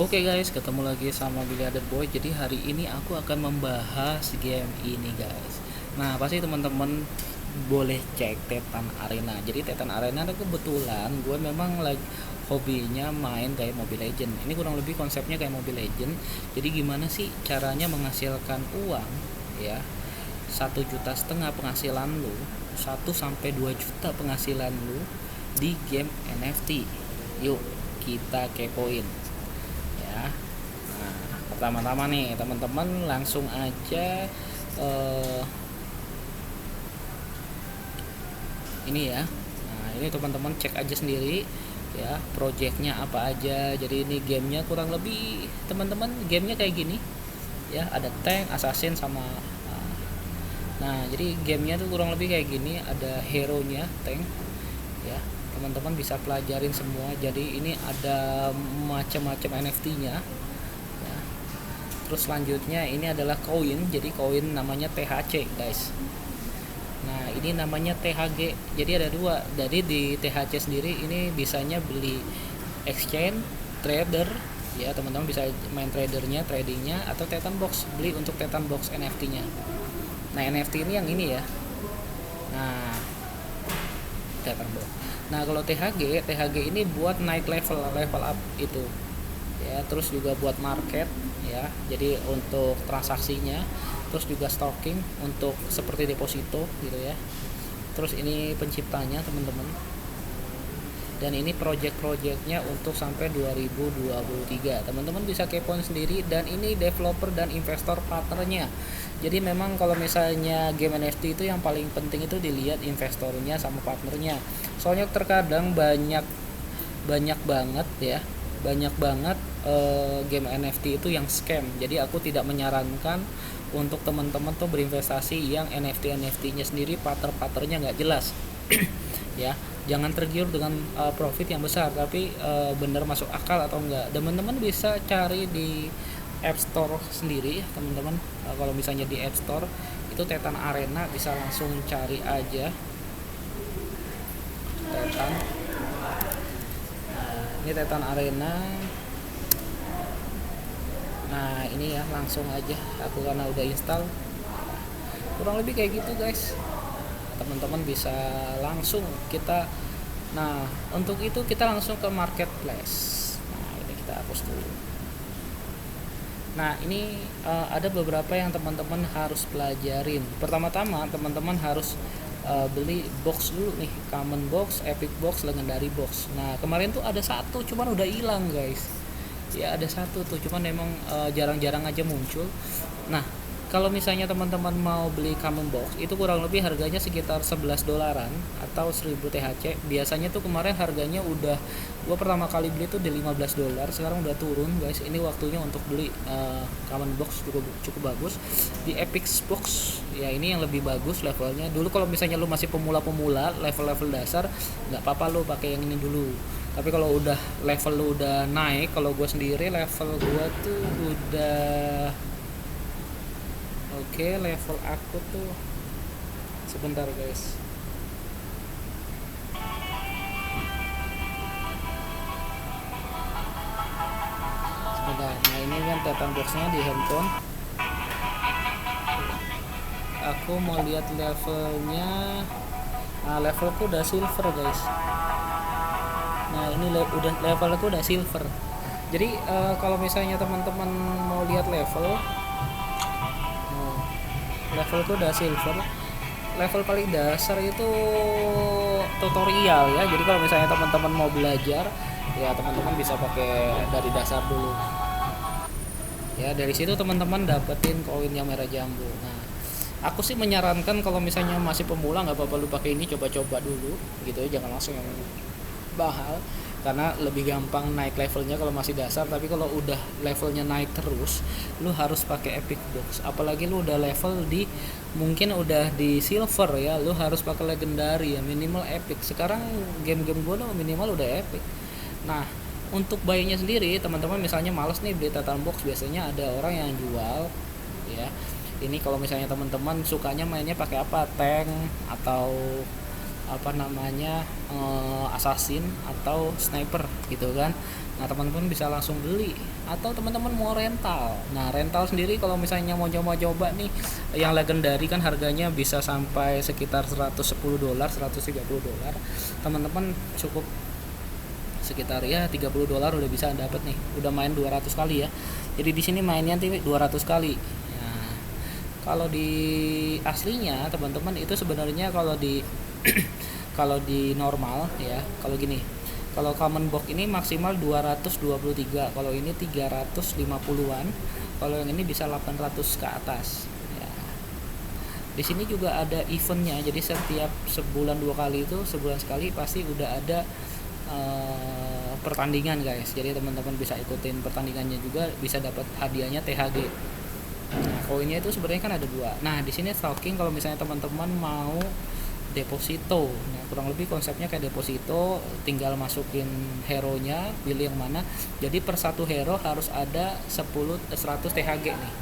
Oke guys, ketemu lagi sama Billy Adet Boy. Jadi hari ini aku akan membahas game ini guys. Nah pasti teman-teman boleh cek Titan Arena. Jadi Titan Arena itu kebetulan gue memang lagi hobinya main kayak Mobile Legend. Ini kurang lebih konsepnya kayak Mobile Legend. Jadi gimana sih caranya menghasilkan uang ya? 1,5 juta penghasilan lu, 1 sampai 2 juta penghasilan lu di game NFT. Yuk kita kepoin ya. Nah, pertama-tama nih teman-teman langsung aja eh, ini ya. Nah, ini teman-teman cek aja sendiri ya, projectnya apa aja. Jadi ini gamenya kurang lebih teman-teman gamenya kayak gini ya, ada tank, assassin sama nah jadi gamenya tuh kurang lebih kayak gini, ada hero nya tank ya, teman-teman bisa pelajarin semua. Jadi ini ada macam-macam NFT nya ya. Terus selanjutnya ini adalah koin, jadi koin namanya THC guys. Nah ini namanya THG, jadi ada dua. Jadi di THC sendiri ini bisanya beli exchange trader ya, teman-teman bisa main tradernya, tradingnya, atau Titan Box, beli untuk Titan Box NFT nya. Nah NFT ini yang ini ya. Nah Titan Box. Nah kalau THG ini buat naik level up itu ya, terus juga buat market ya, jadi untuk transaksinya, terus juga stocking untuk seperti deposito gitu ya. Terus ini penciptanya teman-teman, dan ini project-projectnya untuk sampai 2023. Teman-teman bisa kepoin sendiri, dan ini developer dan investor partnernya. Jadi memang kalau misalnya game NFT itu yang paling penting itu dilihat investornya sama partnernya. Soalnya terkadang banyak banget ya, banyak banget game NFT itu yang scam. Jadi aku tidak menyarankan untuk teman-teman tuh berinvestasi yang NFT-nya sendiri partnernya nggak jelas. Ya, jangan tergiur dengan profit yang besar, tapi benar masuk akal atau enggak. Teman-teman bisa cari di App Store sendiri teman-teman. Kalau misalnya di App Store itu Titan Arena, bisa langsung cari aja Titan. Ini Titan Arena. Nah ini ya, langsung aja aku karena udah install, kurang lebih kayak gitu guys. Teman-teman bisa langsung kita, nah untuk itu kita langsung ke marketplace. Nah ini kita hapus dulu. Nah ini ada beberapa yang teman-teman harus pelajarin. Pertama-tama teman-teman harus beli box dulu nih, common box, epic box, legendary box. Nah kemarin tuh ada satu cuman udah hilang guys ya, ada satu tuh cuman memang jarang-jarang aja muncul. Nah kalau misalnya teman-teman mau beli common box itu kurang lebih harganya sekitar 11 dolaran atau 1000 THC. Biasanya tuh kemarin harganya udah, gua pertama kali beli tuh di 15 dolar, sekarang udah turun guys. Ini waktunya untuk beli common box, cukup bagus. Di epic box ya, ini yang lebih bagus levelnya. Dulu kalau misalnya lu masih pemula, level-level dasar, nggak apa-apa lu pakai yang ini dulu. Tapi kalau udah level lu udah naik, kalau gue sendiri level gue tuh udah oke, level aku tuh sebentar guys. Sebentar. Nah ini kan Titan boxnya di handphone. Aku mau lihat levelnya. Nah levelku udah silver guys. Nah ini udah levelku udah silver. Jadi kalau misalnya teman-teman mau lihat levelku udah silver. Level paling dasar itu tutorial ya. Jadi kalau misalnya teman-teman mau belajar ya, teman-teman bisa pakai dari dasar dulu ya. Dari situ teman-teman dapetin koin yang merah jambu. Nah aku sih menyarankan kalau misalnya masih pemula nggak apa-apa lu pakai ini, coba-coba dulu gitu ya, jangan langsung yang mahal, karena lebih gampang naik levelnya kalau masih dasar. Tapi kalau udah levelnya naik terus, lu harus pakai epic box. Apalagi lu udah level di, mungkin udah di silver ya, lu harus pakai legendary ya, minimal epic. Sekarang game-game gue tuh minimal udah epic. Nah untuk buy-nya sendiri teman-teman, misalnya males nih beli Titan box, biasanya ada orang yang jual ya. Ini kalau misalnya teman-teman sukanya mainnya pakai apa, tank atau apa namanya assassin atau sniper gitu kan. Nah teman-teman bisa langsung beli atau teman-teman mau rental. Nah rental sendiri kalau misalnya mau coba-coba nih yang legendary kan harganya bisa sampai sekitar $110 $130. Teman-teman cukup sekitar ya $30 udah bisa dapat nih, udah main 200 kali ya. Jadi di sini mainnya 200 kali. Nah, kalau di aslinya teman-teman itu sebenarnya kalau di kalau di normal ya, kalau gini, kalau common box ini maksimal 223, kalau ini 350-an, kalau yang ini bisa 800 ke atas ya. Di sini juga ada eventnya, jadi setiap sebulan 2 kali itu, sebulan sekali pasti udah ada pertandingan guys. Jadi teman-teman bisa ikutin pertandingannya juga, bisa dapat hadiahnya THG. Nah, koinnya itu sebenarnya kan ada 2. Nah, di sini stalking kalau misalnya teman-teman mau deposito. Nah, kurang lebih konsepnya kayak deposito, tinggal masukin hero-nya, pilih yang mana. Jadi per satu hero harus ada 100 THG nih.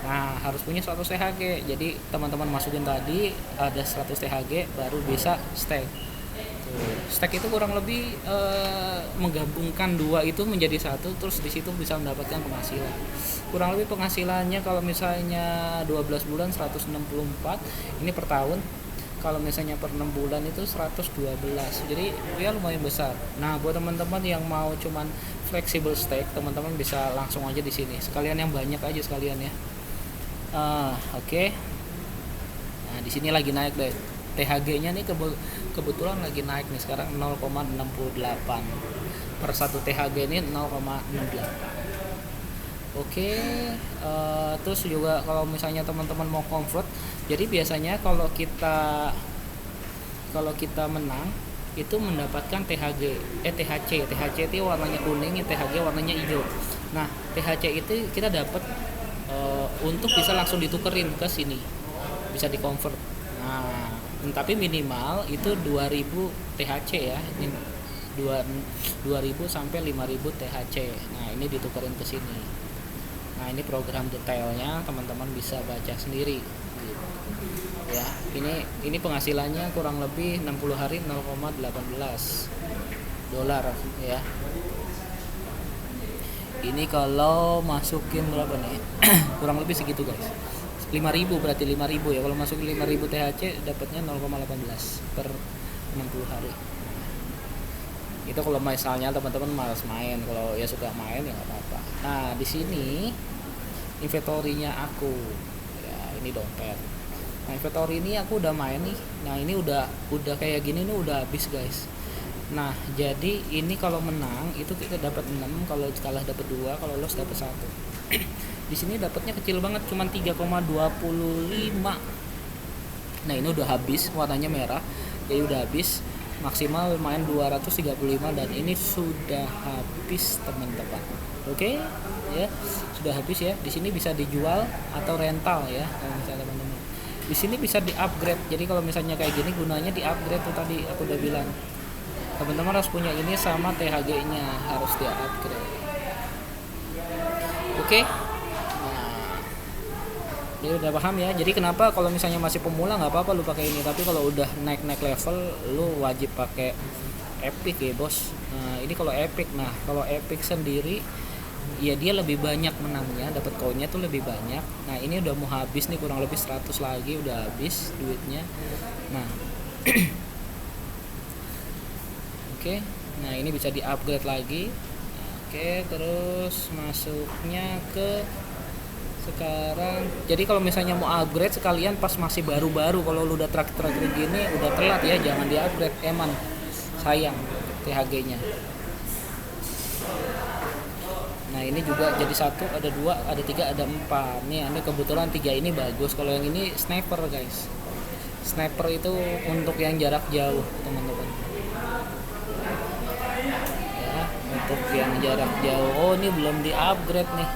Nah, harus punya 100 THG. Jadi teman-teman masukin tadi ada 100 THG baru bisa stake. Stack itu kurang lebih menggabungkan 2 itu menjadi 1, terus di situ bisa mendapatkan penghasilan. Kurang lebih penghasilannya kalau misalnya 12 bulan 164, ini per tahun. Kalau misalnya per 6 bulan itu 112. Jadi ya lumayan besar. Nah, buat teman-teman yang mau cuman flexible stake, teman-teman bisa langsung aja di sini. Sekalian yang banyak aja sekalian ya. Oke. Nah, di sini lagi naik deh. THG-nya nih kebetulan lagi naik nih sekarang 0,68 per 1 THG ini 0,68. Oke, terus juga kalau misalnya teman-teman mau convert, jadi biasanya kalau kita menang itu mendapatkan THC itu warnanya kuning, THG warnanya hijau. Nah THC itu kita dapat untuk bisa langsung ditukerin ke sini, bisa di convert. Nah tapi minimal itu 2000 THC ya, ini 2000 sampai 5000 THC. Nah ini ditukerin ke sini. Nah ini program detailnya teman-teman bisa baca sendiri gitu. Ya ini penghasilannya kurang lebih 60 hari 0,18 dolar ya. Ini kalau masukin berapa nih? Kurang lebih segitu guys, 5.000 berarti 5.000 ya. Kalau masukin 5.000 THC dapatnya 0,18 per 60 hari. Itu kalau misalnya teman-teman malas main, kalau ya suka main ya nggak apa-apa. Nah di sini inventory-nya aku ya, ini dompet. Nah inventory ini aku udah main nih. Nah ini udah kayak gini nih, udah habis guys. Nah jadi ini kalau menang itu kita dapat 6, kalau kalah dapat 2, kalau loss dapat 1. Di sini dapatnya kecil banget, cuma 3,25. Nah ini udah habis, warnanya merah, jadi udah habis. Maksimal main 235 dan ini sudah habis teman-teman. Oke ya, sudah habis ya. Di sini bisa dijual atau rental ya kalau misalnya teman-teman. Di sini bisa di-upgrade. Jadi kalau misalnya kayak gini gunanya di-upgrade tuh, tadi aku udah bilang. Teman-teman harus punya ini sama THG-nya harus di-upgrade. Oke. Jadi udah paham ya. Jadi kenapa kalau misalnya masih pemula nggak apa-apa lu pakai ini, tapi kalau udah naik level lu wajib pakai epic ya bos. Nah ini kalau epic. Nah kalau epic sendiri ya dia lebih banyak menangnya, dapat koinnya tuh lebih banyak. Nah ini udah mau habis nih, kurang lebih 100 lagi udah habis duitnya. Nah oke. Nah ini bisa di upgrade lagi. Oke, terus masuknya ke sekarang. Jadi kalau misalnya mau upgrade sekalian pas masih baru-baru, kalau lu udah terakhir gini udah telat ya, jangan di upgrade, eman sayang THG-nya. Nah ini juga jadi 1, ada 2, ada 3, ada 4 nih. Ini kebetulan 3 ini bagus. Kalau yang ini sniper guys, sniper itu untuk yang jarak jauh teman-teman ya, untuk yang jarak jauh. Oh ini belum di upgrade nih,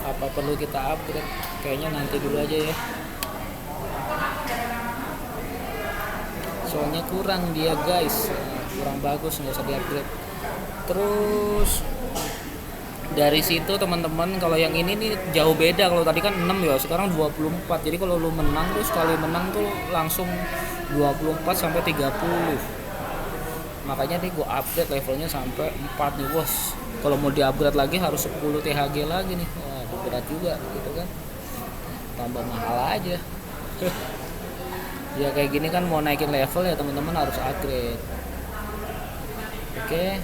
apa perlu kita upgrade? Kayaknya nanti dulu aja ya, soalnya kurang dia guys, kurang bagus, nggak usah di upgrade. Terus Dari situ teman-teman, kalau yang ini nih jauh beda. Kalau tadi kan 6 ya, sekarang 24. Jadi kalau lu menang tuh, sekali menang tuh langsung 24 sampai 30. Makanya nih gue update levelnya sampai 4 nih bos. Kalau mau di upgrade lagi harus 10 THG lagi nih. Wah, berat juga gitu kan. Tambah mahal aja. Ya kayak gini kan, mau naikin level ya teman-teman harus upgrade. Oke.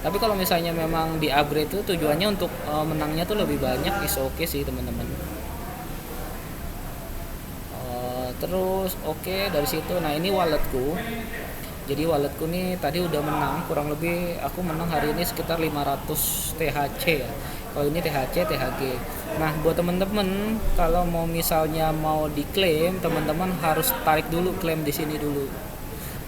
Tapi kalau misalnya memang di upgrade itu tujuannya untuk menangnya tuh lebih banyak, is oke sih teman-teman. Terus oke, dari situ, nah ini walletku. Jadi walletku nih tadi udah menang, kurang lebih aku menang hari ini sekitar 500 THC ya. Kalau ini THC, THG. Nah buat temen-temen, kalau mau misalnya mau diklaim, teman-teman harus tarik dulu klaim di sini dulu.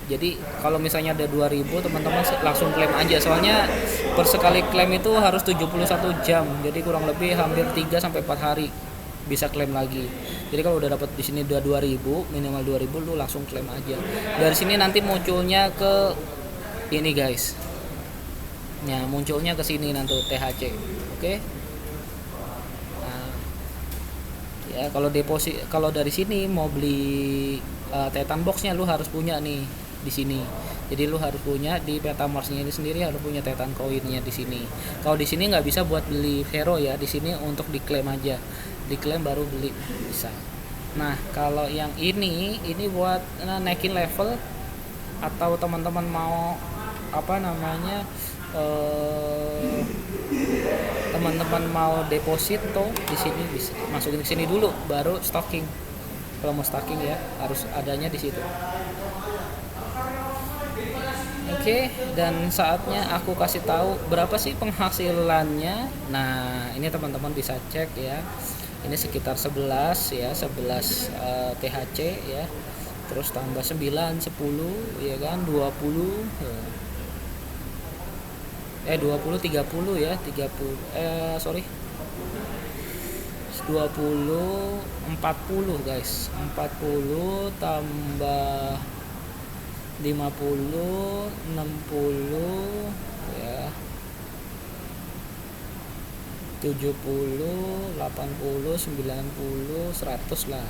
Jadi kalau misalnya ada 2000, teman-teman langsung klaim aja. Soalnya per sekali klaim itu harus 71 jam. Jadi kurang lebih hampir 3 sampai 4 hari bisa klaim lagi. Jadi kalau udah dapat di sini udah 2000, minimal 2000, lu langsung klaim aja. Dari sini nanti munculnya ke ini guys. Ya, munculnya ke sini nanti THC. Oke. Nah, ya kalau deposit, kalau dari sini mau beli Titan boxnya lu harus punya nih di sini. Jadi lu harus punya di Petamorsnya ini sendiri, harus punya Titan koinnya di sini. Kalau di sini nggak bisa buat beli hero ya, di sini untuk diklaim aja. Diklaim baru beli bisa. Nah kalau yang ini buat naikin level, atau teman-teman mau apa namanya, teman-teman mau deposit tuh di sini bisa masukin ke sini dulu baru stocking. Kalau mau stocking ya harus adanya di situ. Oke, dan saatnya aku kasih tahu berapa sih penghasilannya. Nah, ini teman-teman bisa cek ya. Ini sekitar 11 ya, 11 THC ya. Terus tambah 9, 10 ya kan, 20 20 30 ya, 30 sorry. 20 40 guys. 40 tambah 50, 60 ya, 70, 80, 90, 100 lah.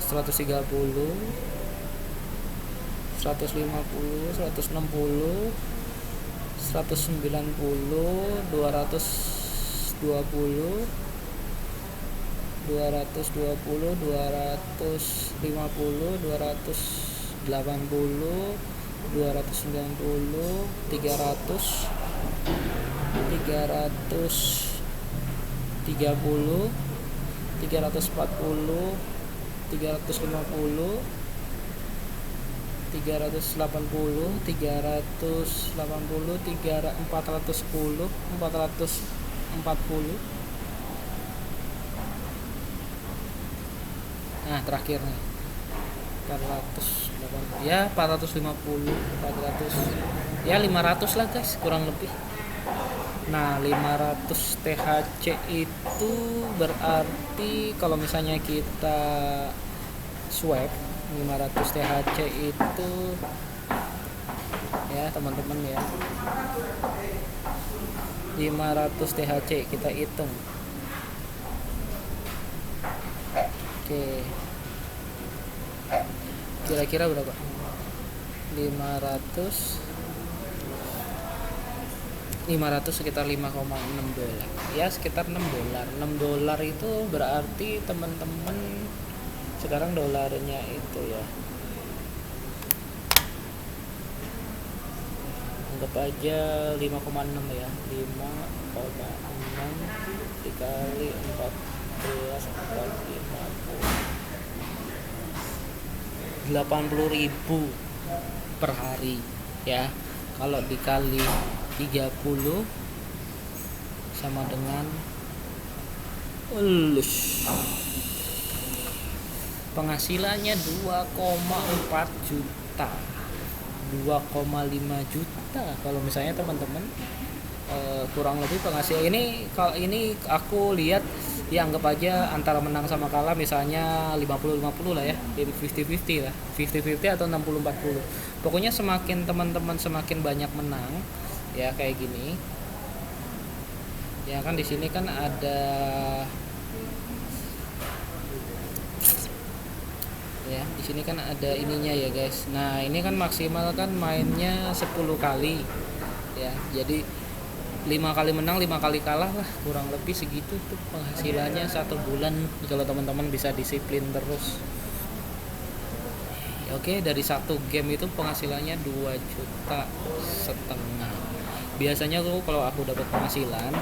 130, 150, 160, 190, 220, 220, 250, 280, 290, 300, 330, 340, 350, 380, 380, 410, 440. Nah terakhir nih 480 ya, 450, 400 ya, 500 lah guys kurang lebih. Nah 500 THC itu berarti kalau misalnya kita swap 500 THC itu ya teman-teman ya, 500 THC kita hitung. Oke, kira-kira berapa? 500 sekitar 5,6 dolar ya, sekitar 6 dolar. 6 dolar itu berarti teman-teman sekarang dolarnya itu ya, anggap aja 5,6 ya, 5,6 dikali 14 kali 50, 80.000 per hari ya. Kalau dikali 30 sama dengan penghasilannya 2,4 juta, 2,5 juta kalau misalnya teman-teman kurang lebih penghasilan ini. Kalau ini aku lihat ya anggap aja antara menang sama kalah misalnya 50-50 lah ya, 50-50 lah, 50-50 atau 60-40. Pokoknya semakin teman-teman semakin banyak menang ya kayak gini ya kan. Di sini kan ada ya, di sini kan ada ininya ya guys. Nah ini kan maksimal kan mainnya 10 kali ya, jadi 5 kali menang 5 kali kalah lah, kurang lebih segitu tuh penghasilannya 1 bulan kalau teman-teman bisa disiplin terus. Oke, dari satu game itu penghasilannya 2,5 juta. Biasanya tuh kalau aku dapat penghasilan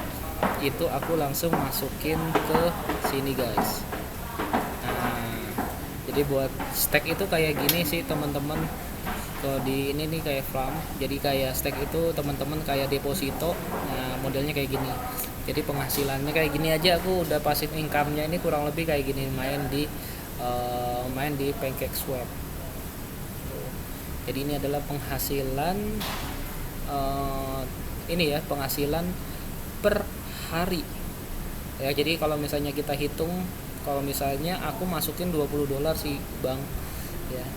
itu aku langsung masukin ke sini guys. Nah, jadi buat stack itu kayak gini sih teman-teman. Kalau di ini nih kayak farm, jadi kayak stack itu teman-teman kayak deposito. Nah modelnya kayak gini, jadi penghasilannya kayak gini aja, aku udah passive income-nya ini kurang lebih kayak gini, main di Pancake Swap. Jadi ini adalah penghasilan ini ya, penghasilan per hari ya. Jadi kalau misalnya kita hitung, kalau misalnya aku masukin $20 sih bang ya,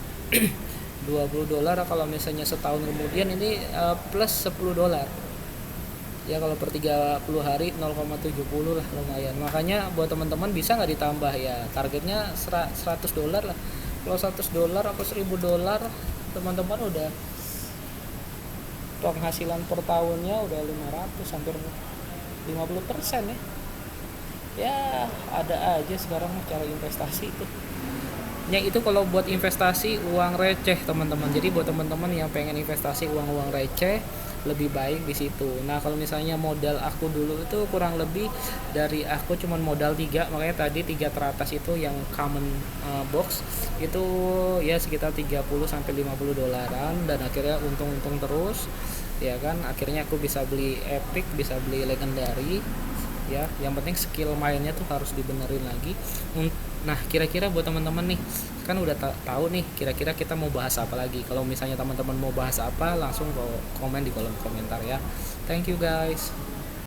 $20 kalau misalnya setahun kemudian ini plus $10 ya, kalau per 30 hari 0,70 lah, lumayan. Makanya buat teman-teman bisa nggak ditambah ya, targetnya $100 lah. Kalau $100 atau $1000 teman-teman udah penghasilan per tahunnya udah 500, hampir 50% ya. Ya ada aja sekarang cara investasi itu. Ya itu kalau buat investasi uang receh teman-teman. Jadi buat teman-teman yang pengen investasi uang receh, lebih baik di situ. Nah kalau misalnya modal aku dulu itu kurang lebih dari aku cuman modal 3, makanya tadi 3 teratas itu yang common box itu ya sekitar 30-50 dolaran, dan akhirnya untung terus ya kan. Akhirnya aku bisa beli epic, bisa beli legendary ya. Yang penting skill mainnya tuh harus dibenerin lagi. Nah kira-kira buat teman-teman nih kan udah tahu nih kira-kira kita mau bahas apa lagi. Kalau misalnya teman-teman mau bahas apa, langsung komen di kolom komentar ya. Thank you guys.